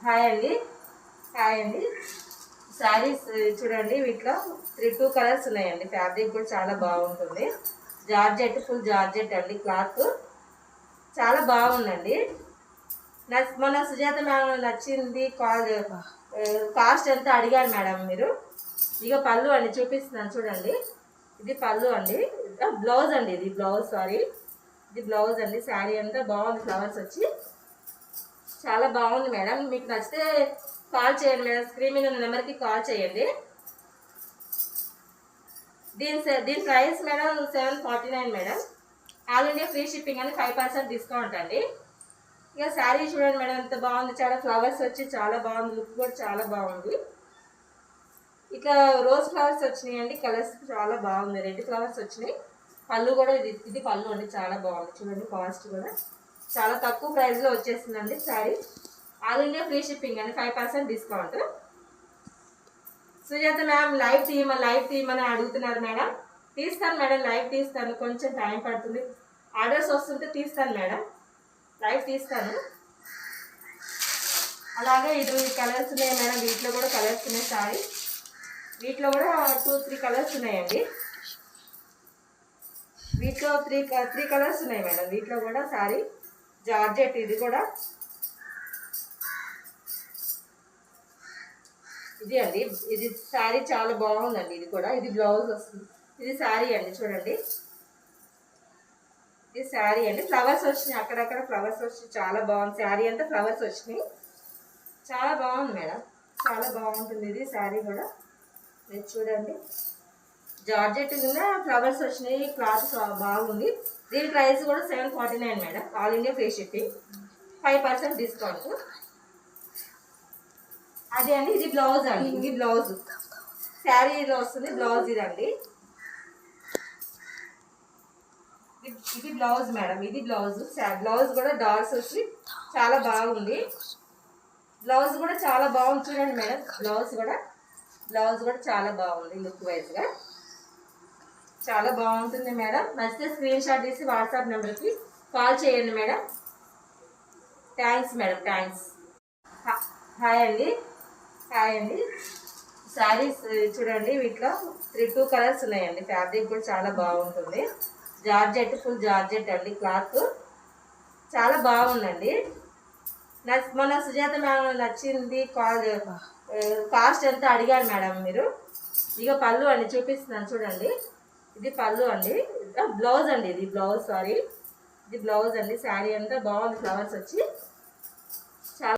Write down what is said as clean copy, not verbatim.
Hi అండి. Hi అండి. శారీస్ చూడండి, వీటిలో 2 కలర్స్ ఉన్నాయండి. ఫ్యాబ్రిక్ కూడా చాలా బాగుంటుంది. జార్జెట్, ఫుల్ జార్జెట్ అండి. క్లాత్ చాలా బాగుందండి. మొన్న సుజాత మేడం నచ్చింది. కాస్ట్ ఎంత అడిగారు మేడం మీరు. ఇక పళ్ళు అండి చూపిస్తున్నాను చూడండి. ఇది పళ్ళు అండి. బ్లౌజ్ అండి. ఇది బ్లౌజ్, సారీ, ఇది బ్లౌజ్ అండి. శారీ అంతా బాగుంది, ఫ్లవర్స్ వచ్చి చాలా బాగుంది మేడం. మీకు నచ్చితే కాల్ చేయండి మేడం. స్క్రీన్ మీద ఉన్న నెంబర్కి కాల్ చేయండి. దీని price madam 749 madam. All India free shipping అని 5% డిస్కౌంట్ అండి. ఇక శారీ చూడండి మేడం, ఎంత బాగుంది. చాలా ఫ్లవర్స్ వచ్చి చాలా బాగుంది. లుక్ కూడా చాలా బాగుంది. ఇట్లా రోజ్ ఫ్లవర్స్ వచ్చినాయి అండి. కలర్స్ చాలా బాగుంది. రెడ్ ఫ్లవర్స్ వచ్చినాయి. పళ్ళు కూడా ఇది పళ్ళు అండి. చాలా బాగుంది చూడండి. కాస్ట్ కూడా చాలా తక్కువ ప్రైస్లో వచ్చేసిందండి sari. All India free shipping అండి, 5% డిస్కౌంట్. సుజాత మ్యామ్ లైవ్ తీయమని అడుగుతున్నారు మేడం. తీస్తాను మేడం, లైవ్ తీస్తాను. కొంచెం టైం పడుతుంది. ఆర్డర్స్ వస్తుంటే తీస్తాను మేడం, లైవ్ తీస్తాను. అలాగే ఇది కలర్స్ ఉన్నాయి మేడం. వీటిలో కూడా కలర్స్ ఉన్నాయి. సారీ, వీటిలో కూడా 2-3 కలర్స్ ఉన్నాయండి. వీటిలో త్రీ కలర్స్ ఉన్నాయి మేడం. వీటిలో కూడా సారీ జార్జెట్. ఇది కూడా ఇది అండి. ఇది శారీ చాలా బాగుందండి. ఇది కూడా, ఇది బ్లౌజ్ వస్తుంది. ఇది శారీ అండి. చూడండి, ఇది శారీ అండి. ఫ్లవర్స్ వచ్చినాయి, అక్కడక్కడ ఫ్లవర్స్ వచ్చి చాలా బాగుంది. శారీ అంతా ఫ్లవర్స్ వచ్చినాయి. చాలా బాగుంది మేడం, చాలా బాగుంటుంది. ఇది శారీ కూడా మీరు చూడండి. జార్జెట్ మీద ఫ్లవర్స్ వచ్చినాయి. క్లాత్ బాగుంది. దీని ప్రైస్ కూడా 749 madam. All India free shipping, 5% discount. అదే అండి. ఇది బ్లౌజ్ అండి. ఇది బ్లౌజ్ శారీలో వస్తుంది. బ్లౌజ్ ఇదండి. ఇది బ్లౌజ్ మేడం. ఇది బ్లౌజ్. బ్లౌజ్ కూడా డాల్స్ వచ్చి చాలా బాగుంది. బ్లౌజ్ కూడా చాలా బాగుంది చూడండి మేడం. బ్లౌజ్ కూడా చాలా బాగుంది. లుక్ వైజ్గా చాలా బాగుంటుంది మేడం. నచ్చితే స్క్రీన్ షాట్ తీసి వాట్సాప్ నెంబర్కి కాల్ చేయండి madam. Thanks madam, thanks. Hi అండి. హాయ్ అండి. శారీస్ చూడండి, వీటిలో 2 కలర్స్ ఉన్నాయండి. ఫ్యాబ్రిక్ కూడా చాలా బాగుంటుంది. జార్జెట్, ఫుల్ జార్జెట్ అండి. క్లాత్ చాలా బాగుందండి. మొన్న సుజాత మేడం నచ్చింది. కాస్ట్ ఎంత అడిగారు మేడం మీరు. ఇక పళ్ళు అండి చూపిస్తున్నాను చూడండి. ఇది పళ్ళు అండి. బ్లౌజ్ అండి. ఇది బ్లౌజ్, సారీ, ఇది బ్లౌజ్ అండి. శారీ అంతా బాగుంది. ఫ్లవర్స్ వచ్చి చాలా